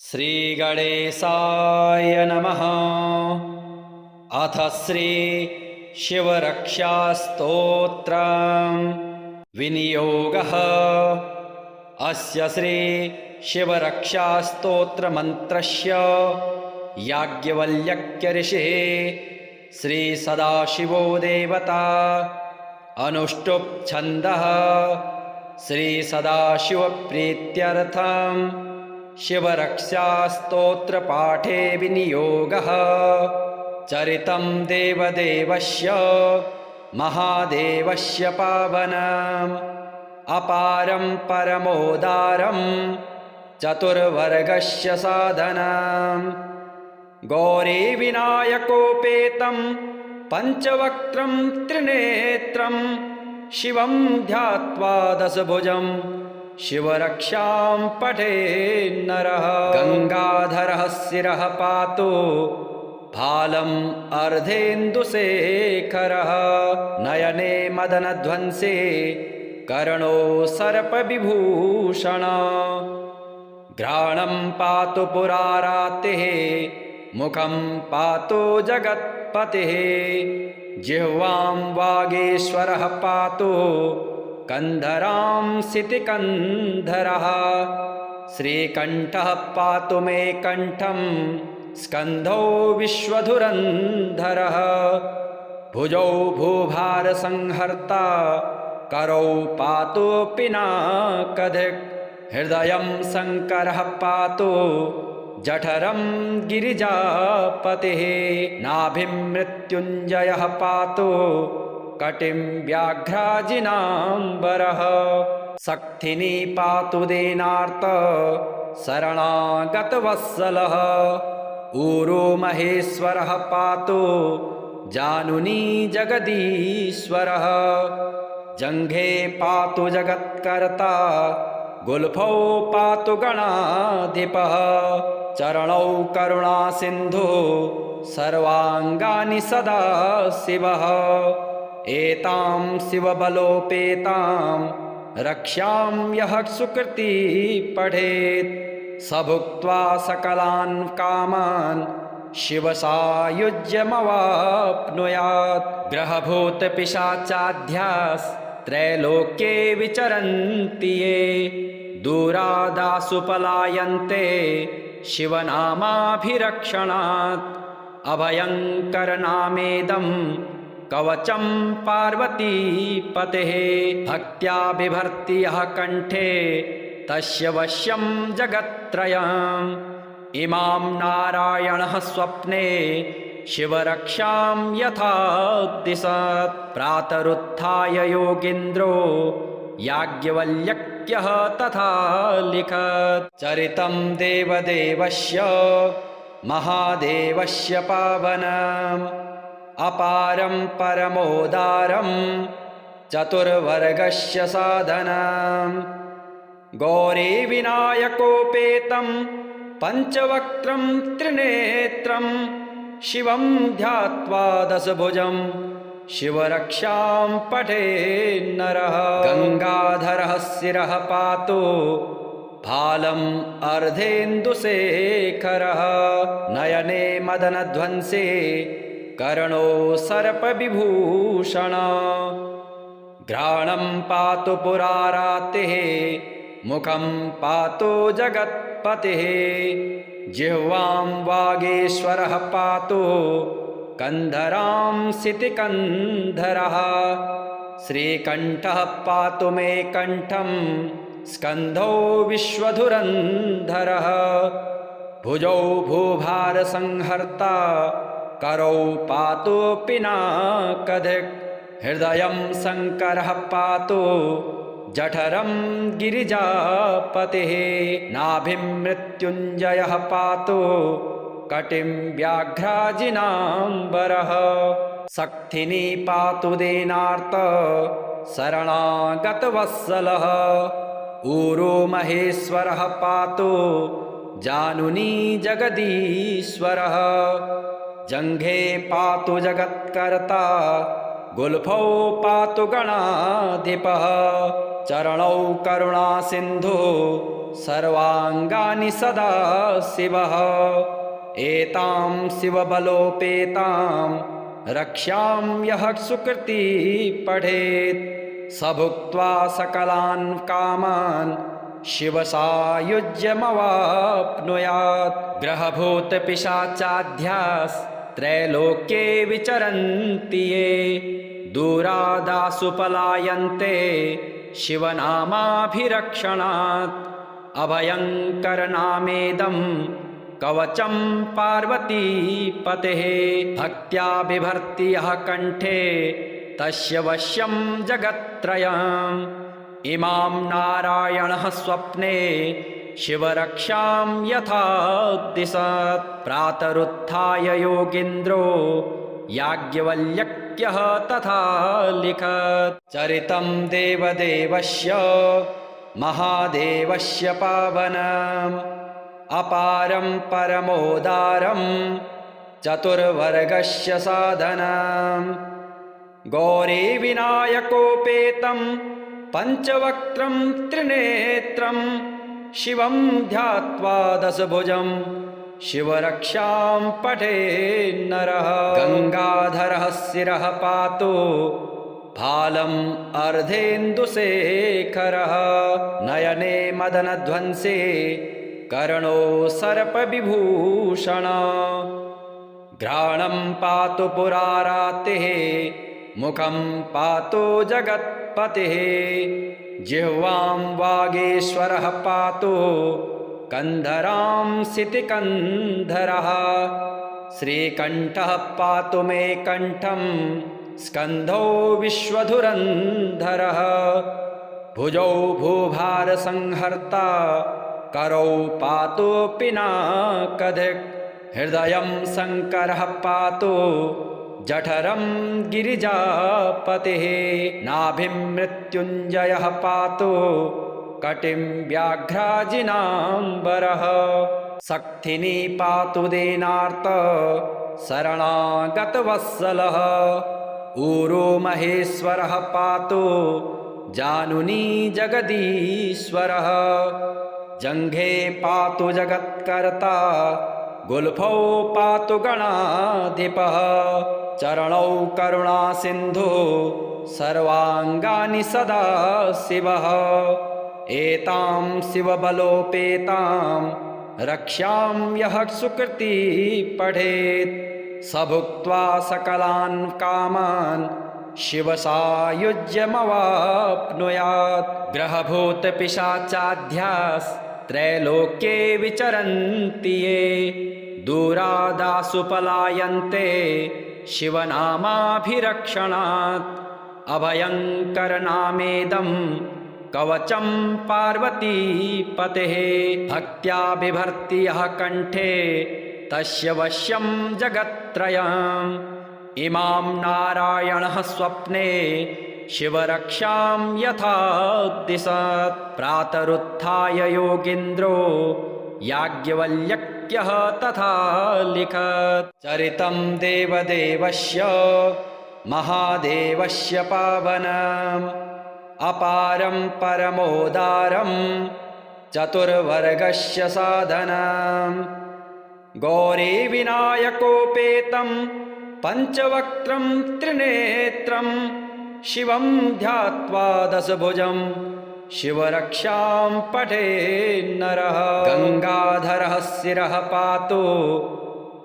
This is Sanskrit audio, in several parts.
श्रीगणेशाय नमः। अथ श्री शिवरक्षास्तोत्रं विनियोगः। अस्य श्री शिवरक्षास्तोत्रमन्त्रस्य याज्ञवल्क्य ऋषिः श्री सदाशिवो देवता अनुष्टुप् छन्दः। श्री सदाशिवप्रीत्यर्थं शिवरक्षास्तोत्र पाठे विनियोगः। चरितं देवदेवस्य महादेवस्य पावनम् अपारं परमोदारं चतुर्वर्गस्य साधनम् गौरीविनायकोपेतं पंचवक्त्रं त्रिनेत्रं शिवं ध्यात्वा दशभुजं शिवरक्षां पठेन्नरः। गंगाधरः शिरः पातु भालम् अर्धेन्दुशेखरः। नयने मदनध्वंसे कर्णो सर्पविभूषण। घ्राणं पातु पुरारातिः मुखं पातु जगत्पतिः। जिह्वां वागीश्वरः पातु कंधरां सितिकन्धरः। श्रीकण्ठः पातु मे कण्ठं स्कन्धौ विश्वधुरन्धरः। भुजौ भूभारसंहर्ता करौ पातु पिनाकधिक्। हृदयं शङ्करः पातु जठरं गिरिजापतिः। नाभिं मृत्युञ्जयः पातु कटिं व्याघ्राजिनाम्बरः। शक्तिनी पातु दीनार्त शरणागतवत्सलः। ऊरो महेश्वरः पातु जानुनी जगदीश्वरः। जङ्घे पातु जगत्कर्ता गुल्फौ पातु गणाधिपः। चरणौ करुणासिन्धुः सर्वाङ्गानि सदा शिवः। एतां शिवबलोपेतां रक्षां यः सुकृती पठेत् स भुक्त्वा सकलान् कामान् शिवसायुज्यमवाप्नुयात्। ग्रहभूतपिशाचाध्यास्त्रैलोक्ये विचरन्ति ये दूरादासु पलायन्ते शिवनामाभिरक्षणात्। अभयङ्करनामेदं कवचं पार्वतीपतेः। भक्त्या बिभर्ति यः कण्ठे तस्य वश्यं जगत्त्रयम्। इमां नारायणः स्वप्ने शिवरक्षां यथा दिशत्। प्रातरुत्थाय योगीन्द्रो याज्ञवल्क्यः तथा लिखत्। चरितं देवदेवस्य महादेवस्य पावनम् अपारं परमोदारं चतुर्वर्गस्य साधनम् गौरीविनायकोपेतं पंचवक्त्रं त्रिनेत्रं शिवं ध्यात्वा दशभुजं शिवरक्षां पठेन्नरः। गंगाधरः शिरः पातु भालम् अर्धेन्दुशेखरः। नयने मदनध्वंसे कर्णो सर्पविभूषण। घ्राणं पातु पुरारातिः मुखं पातु जगत्पतिः। जिह्वां वागीश्वरः पातु कंधरां सितिकन्धरः। श्रीकण्ठः पातु मे कण्ठं स्कन्धौ विश्वधुरन्धरः। भुजौ भूभारसंहर्ता करौ पातु पिनाकधिक्। हृदयं शङ्करः पातु जठरं गिरिजापतिः। नाभिं मृत्युञ्जयः पातु कटिं व्याघ्राजिनाम्बरः। शक्तिनी पातु दीनार्त शरणागतवत्सलः। ऊरो महेश्वरः पातु जानुनी जगदीश्वरः। जङ्घे पातु जगत्कर्ता गुल्फौ पातु गणाधिपः। चरणौ करुणासिन्धुः सर्वाङ्गानि सदा शिवः एतां शिवबलोपेतां रक्ष्यां यः सुकृती पठेत् स भुक्त्वा सकलान् कामान् शिवसायुज्यमवाप्नुयात् ग्रहभूतपिशाचाध्यास्त्रैलोक्ये विचरन्ति ये दूरादासु पलायन्ते शिवनामाभिरक्षणात् अभयङ्करनामेदं कवचं पार्वतीपतेः भक्त्या बिभर्ति यः कण्ठे तस्य वश्यं जगत्त्रयम् इमां नारायणः स्वप्ने शिवरक्षां यथा दिशत् प्रातरुत्थाय योगीन्द्रो याज्ञवल्क्यः तथा लिखत् चरितं देवदेवस्य महादेवस्य पावनम् अपारं परमोदारं चतुर्वर्गस्य साधनम् गौरीविनायकोपेतं पञ्चवक्त्रं त्रिनेत्रं शिवं ध्यात्वा दशभुजं शिवरक्षां पठेन्नरः गङ्गाधरः शिरः पातु भालम् अर्धेन्दुशेखरः नयने मदनध्वंसे कर्णो सर्पविभूषण घ्राणं पातु पुरारातिः मुखं पातु जगत्पतिः जिह्वां वागीश्वरः पातु कन्धरां सितिकन्धरः श्रीकण्ठः पातु मे कण्ठं स्कन्धौ विश्वधुरन्धरः भुजौ भूभारसंहर्ता करौ पातु पिनाकधिक् हृदयं शङ्करः पातु जठरं गिरिजापतिः नाभिं मृत्युञ्जयः पातु कटिं व्याघ्राजिनाम्बरः सक्थिनी पातु दीनार्त शरणागतवत्सलः ऊरो महेश्वरः पातु जानुनी जगदीश्वरः जङ्घे पातु जगत्कर्ता गुल्फौ पातु गणाधिपः चरणौ करुणासिन्धुः सर्वाङ्गानि सदा शिवः एतां शिवबलोपेतां रक्ष्यां यः सुकृती पठेत् स भुक्त्वा सकलान् कामान् शिवसायुज्यमवाप्नुयात् ग्रहभूतपिशाचाध्यास्त्रैलोक्ये विचरन्ति ये दूरादासु पलायन्ते शिवनामाभिरक्षणात् अभयङ्करनामेदं कवचं पार्वतीपतेः भक्त्या बिभर्ति यः कण्ठे तस्य वश्यं जगत्त्रयम् इमां नारायणः स्वप्ने शिवरक्षां यथा दिशत् प्रातरुत्थाय योगीन्द्रो याज्ञवल्क्यः तथा लिखत् चरितं देवदेवस्य महादेवस्य पावनम् अपारं परमोदारं चतुर्वर्गस्य साधनम् गौरीविनायकोपेतं पञ्चवक्त्रं त्रिनेत्रं शिवं ध्यात्वा दशभुजं शिवरक्षां पठेन्नरः गङ्गाधरः शिरः पातु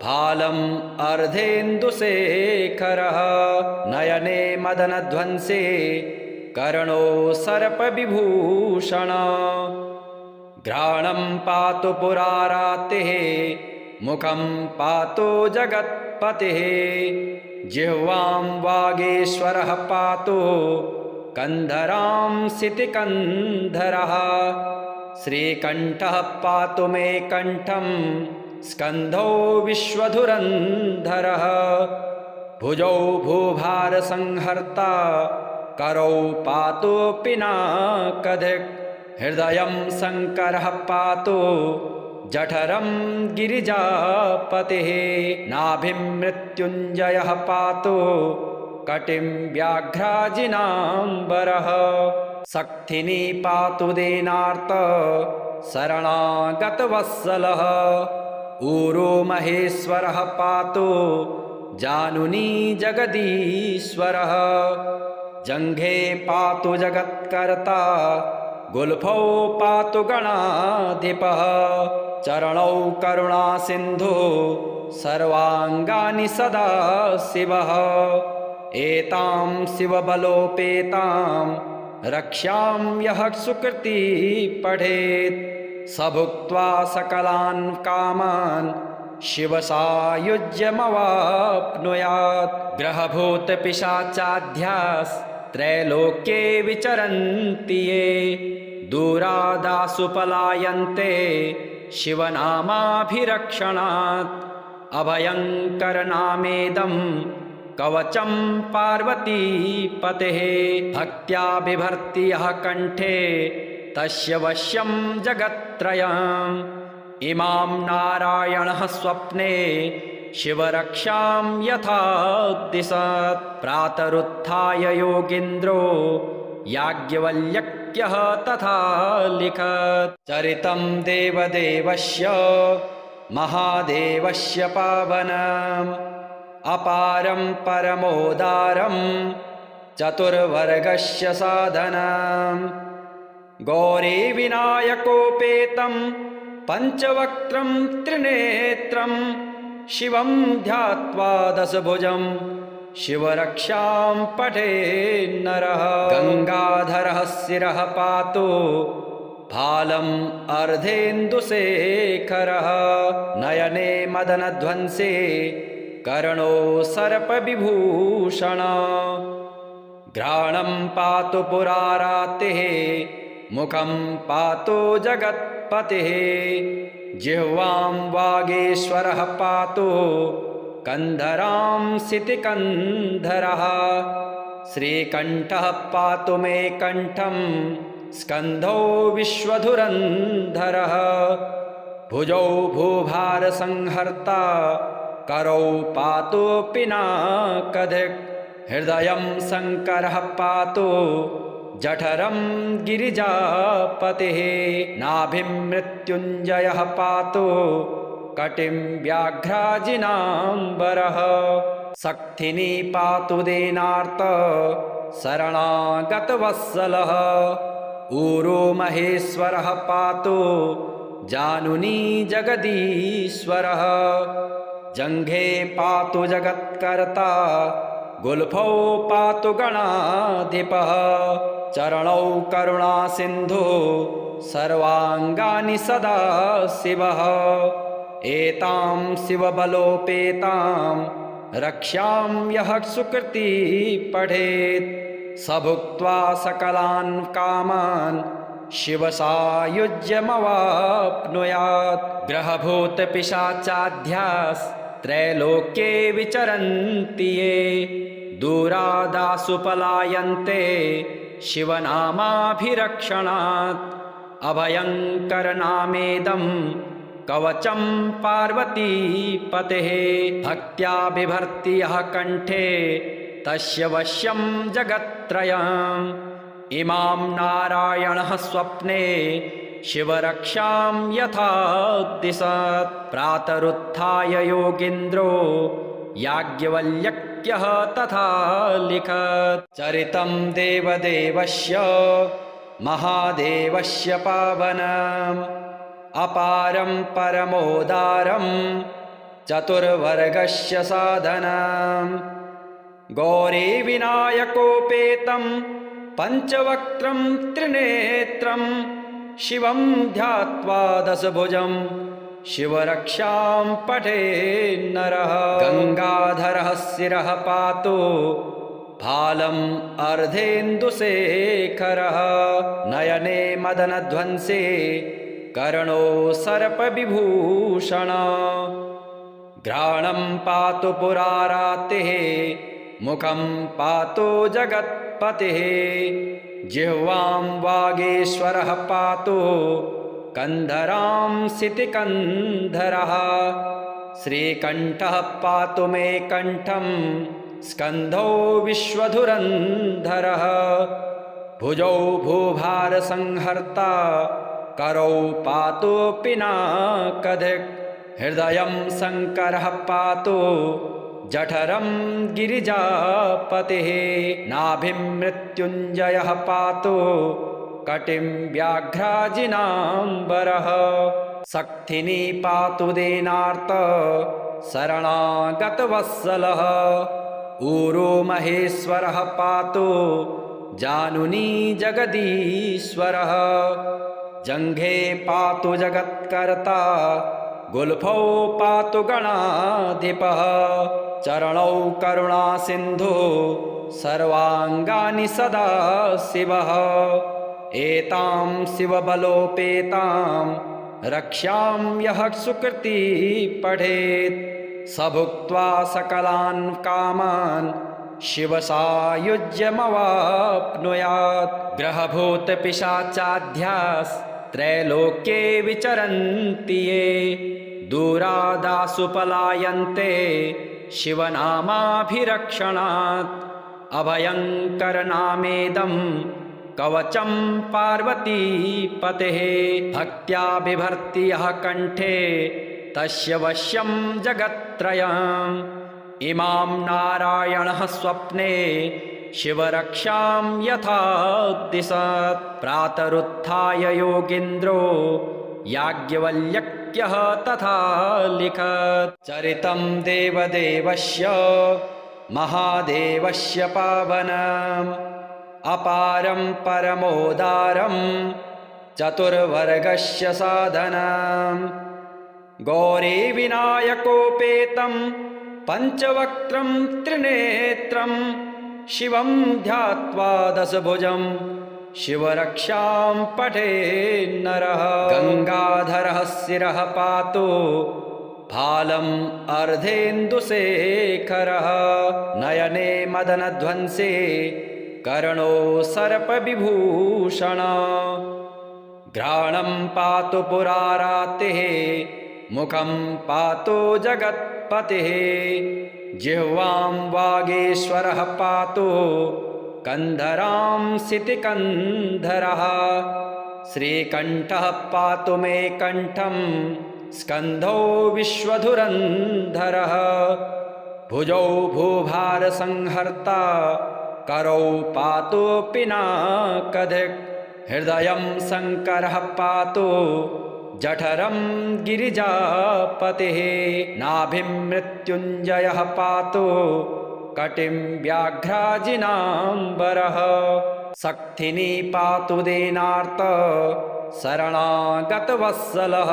भालम् अर्धेन्दुशेखरः नयने मदनध्वंसे कर्णो सर्पविभूषण घ्राणं पातु पुरारातिः मुखं पातु जगत्पतिः जिह्वां वागीश्वरः पातु कन्धरां सितिकन्धरः श्रीकण्ठः पातु मे कण्ठं स्कन्धौ विश्वधुरन्धरः भुजौ भूभारसंहर्ता करौ पातु पिनाकधिक् हृदयं शङ्करः पातु जठरं गिरिजापतिः नाभिं मृत्युञ्जयः पातु कटिं व्याघ्राजिनाम्बरः सक्थिनी पातु दीनार्त शरणागतवत्सलः ऊरो महेश्वरः पातु जानुनी जगदीश्वरः जङ्घे पातु जगत्कर्ता गुल्फौ पातु गणाधिपः चरणौ करुणासिन्धु सर्वाङ्गानि सदा शिवः एतां शिवबलोपेतां रक्ष्यां यः सुकृती पठेत् स भुक्त्वा सकलान् कामान् शिवसायुज्यमवाप्नुयात् ग्रहभूतपिशाचाध्यास्त्रैलोक्ये विचरन्ति ये दूरादासु पलायन्ते शिवनामाभिरक्षणात् अभयङ्करनामेदं कवचं पार्वतीपतेः भक्त्या बिभर्ति यः कण्ठे तस्य वश्यं जगत्त्रयम् इमां नारायणः स्वप्ने शिवरक्षां यथा दिशत् प्रातरुत्थाय योगीन्द्रो याज्ञवल्क्यः तथा लिखत् चरितं देवदेवस्य महादेवस्य पावनम् अपारं परमोदारं चतुर्वर्गस्य साधनम् गौरीविनायकोपेतं पञ्चवक्त्रं त्रिनेत्रं शिवं ध्यात्वा दशभुजं शिवरक्षां पठेन्नरः गङ्गाधरः शिरः पातु भालम् अर्धेन्दुशेखरः नयने मदनध्वंसे कर्णो सर्पविभूषण घ्राणं पातु पुरारातिः मुखं पातु जगत्पतिः जिह्वां वागीश्वरः पातु कन्धरां सितिकन्धरः श्रीकण्ठः पातु मे कण्ठं स्कन्धौ विश्वधुरन्धरः भुजौ भूभारसंहर्ता करौ पातु पिनाकधिक् हृदयं शङ्करः पातु जठरं गिरिजापतिः नाभिं मृत्युञ्जयः पातु कटिं व्याघ्राजिनाम्बरः शक्तिनी पातु दीनार्त शरणागतवत्सलः ऊरो महेश्वरः पातु जानुनी जगदीश्वरः जङ्घे पातु जगत्कर्ता गुल्फौ पातु गणाधिपः चरणौ करुणासिन्धु सर्वाङ्गानि सदा शिवः एतां शिवबलोपेतां रक्ष्यां यः सुकृती पठेत् स भुक्त्वा सकलान् कामान् शिवसायुज्यमवाप्नुयात् ग्रहभूतपिशाचाध्यास्त्रैलोक्ये विचरन्ति ये दूरादासु पलायन्ते शिवनामाभिरक्षणात् अभयङ्करनामेदं कवचं पार्वतीपतेः भक्त्या बिभर्ति यः कण्ठे तस्य वश्यं जगत्त्रयम् इमां नारायणः स्वप्ने शिवरक्षां यथा दिशत् प्रातरुत्थाय योगीन्द्रो याज्ञवल्क्यः तथा लिखत् चरितं देवदेवस्य महादेवस्य पावनम् अपारं परमोदारं चतुर्वर्गस्य साधनम् गौरीविनायकोपेतं पञ्चवक्त्रं त्रिनेत्रं शिवं ध्यात्वा दशभुजं शिवरक्षां पठेन्नरः गङ्गाधरः शिरः पातु भालम् अर्धेन्दुशेखरः नयने मदनध्वंसे कर्णो सर्पविभूषण घ्राणं पातु पुरारातिः मुखं पातु जगत्पतिः जिह्वां वागीश्वरः पातु कन्धरां सितिकन्धरः श्रीकण्ठः पातु मे कण्ठं स्कन्धौ विश्वधुरन्धरः भुजौ भूभारसंहर्ता करौ पातु पिनाकधिक् हृदयं शङ्करः पातु जठरं गिरिजापतिः नाभिं मृत्युञ्जयः पातु कटिं व्याघ्राजिनाम्बरः सक्थिनी पातु दीनार्त शरणागतवत्सलः ऊरो महेश्वरः पातु जानुनी जगदीश्वरः जङ्घे पातु जगत्कर्ता गुल्फौ पातु गणाधिपः चरणौ करुणासिन्धु सर्वाङ्गानि सदा शिवः एतां शिवबलोपेतां रक्ष्यां यः सुकृती पठेत् स भुक्त्वा सकलान् कामान् शिवसायुज्यमवाप्नुयात् ग्रहभूतपिशाचाध्यास्त्रैलोक्ये विचरन्ति ये दूरादासु पलायन्ते शिवनामाभिरक्षणात् अभयङ्करनामेदं कवचं पार्वतीपतेः भक्त्या बिभर्ति यः कण्ठे तस्य वश्यं जगत्त्रयम् इमां नारायणः स्वप्ने शिवरक्षां यथा दिशत् प्रातरुत्थाय योगीन्द्रो याज्ञवल्क्यः तथा लिखत् चरितं देवदेवस्य महादेवस्य पावनम् अपारं परमोदारं चतुर्वर्गस्य साधनम् गौरीविनायकोपेतं पञ्चवक्त्रं त्रिनेत्रं शिवं ध्यात्वा दशभुजं शिवरक्षां पठेन्नरः गङ्गाधरः शिरः पातु भालम् अर्धेन्दुशेखरः नयने मदनध्वंसे कर्णो सर्पविभूषण घ्राणं पातु पुरारातिः मुखं पातु जगत्पतिः जिह्वां वागीश्वरः पातु कन्धरां सितिकन्धरः श्रीकण्ठः पातु मे कण्ठं स्कन्धौ विश्वधुरन्धरः भुजौ भूभारसंहर्ता करौ पातु पिनाकधिक् हृदयं शङ्करः पातु जठरं गिरिजापतिः नाभिं मृत्युञ्जयः पातु कटिं व्याघ्राजिनाम्बरः सक्थिनी पातु दीनार्त शरणागतवत्सलः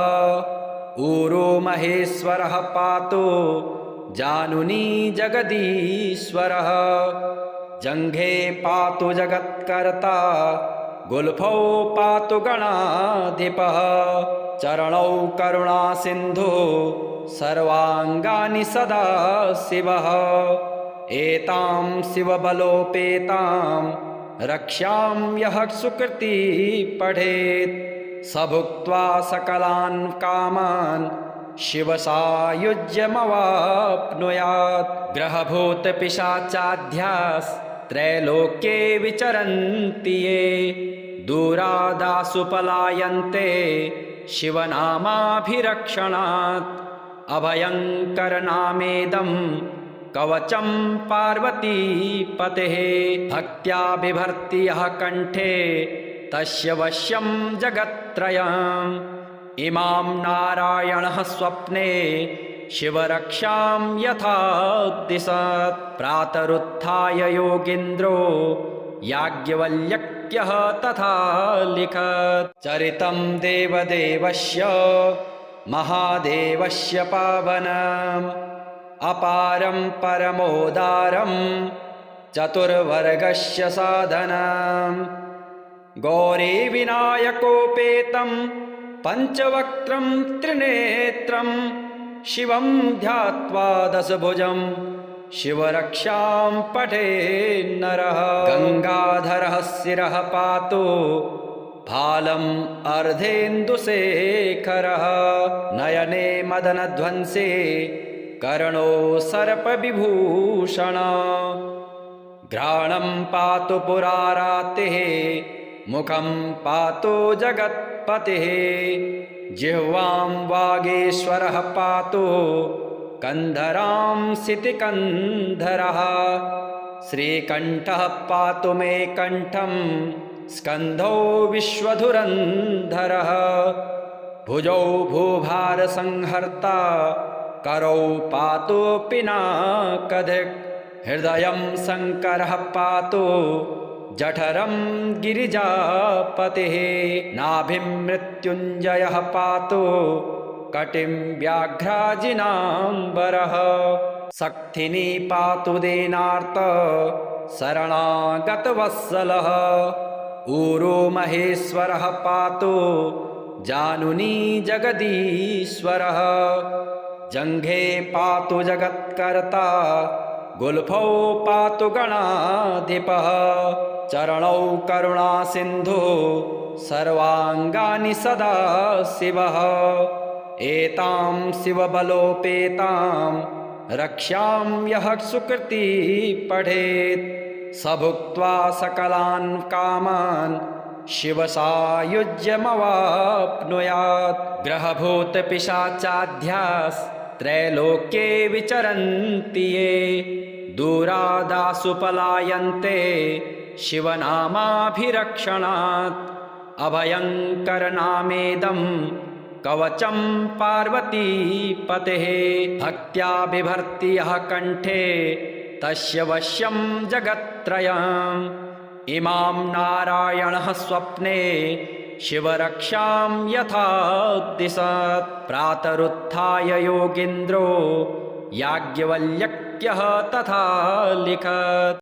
ऊरो महेश्वरः पातु जानुनी जगदीश्वरः जङ्घे पातु जगत्कर्ता गुल्फौ पातु गणाधिपः चरणौ करुणासिन्धु सर्वाङ्गानि सदा शिवः एतां शिवबलोपेतां रक्ष्यां यः सुकृती पठेत् स भुक्त्वा सकलान् कामान् शिवसायुज्यमवाप्नुयात् ग्रहभूतपिशाचाध्यास्त्रैलोक्ये विचरन्ति ये दूरादासु पलायन्ते शिवनामाभिरक्षणात् अभयङ्करनामेदं कवचं पार्वतीपतेः भक्त्या बिभर्ति यः कण्ठे तस्य वश्यं जगत्त्रयम् इमां नारायणः स्वप्ने शिवरक्षां यथा दिशत् प्रातरुत्थाय योगीन्द्रो याज्ञवल्क्यः तथा लिखत् चरितं देवदेवस्य महादेवस्य पावनम् अपारं परमोदारं चतुर्वर्गस्य साधनम् गौरीविनायकोपेतं पञ्चवक्त्रं त्रिनेत्रं शिवं ध्यात्वा दशभुजं शिवरक्षां पठेन्नरः गङ्गाधरः शिरः पातु भालम् अर्धेन्दुशेखरः नयने मदनध्वंसे कर्णो सर्पविभूषण घ्राणं पातु पुरारातिः मुखं पातु जगत् पतिः जिह्वां वागीश्वरः पातु कन्धरां सितिकन्धरः श्रीकण्ठः पातु मे कण्ठं स्कन्धौ विश्वधुरन्धरः भुजौ भूभारसंहर्ता करौ पातु पिनाकधिक् हृदयं शङ्करः पातु जठरं गिरिजापतिः नाभिं मृत्युञ्जयः पातु कटिं व्याघ्राजिनाम्बरः सक्थिनी पातु दीनार्त शरणागतवत्सलः ऊरो महेश्वरः पातु जानुनी जगदीश्वरः जङ्घे पातु जगत्कर्ता गुल्फौ पातु गणाधिपः चरणौ करुणासिन्धुः सर्वाङ्गानि सदा शिवः एतां शिवबलोपेतां रक्ष्यां यः सुकृती पठेत् स भुक्त्वा सकलान् कामान् शिवसायुज्यमवाप्नुयात् ग्रहभूतपिशाचाध्यास्त्रैलोक्ये विचरन्ति ये दूरादासु पलायन्ते शिवनामाभिरक्षणात् अभयङ्करनामेदं कवचं पार्वतीपतेः भक्त्या बिभर्ति यः कण्ठे तस्य वश्यं जगत्त्रयम् इमां नारायणः स्वप्ने शिवरक्षां यथा दिशत् प्रातरुत्थाय योगीन्द्रो याज्ञवल्क्यः तथा लिखत्।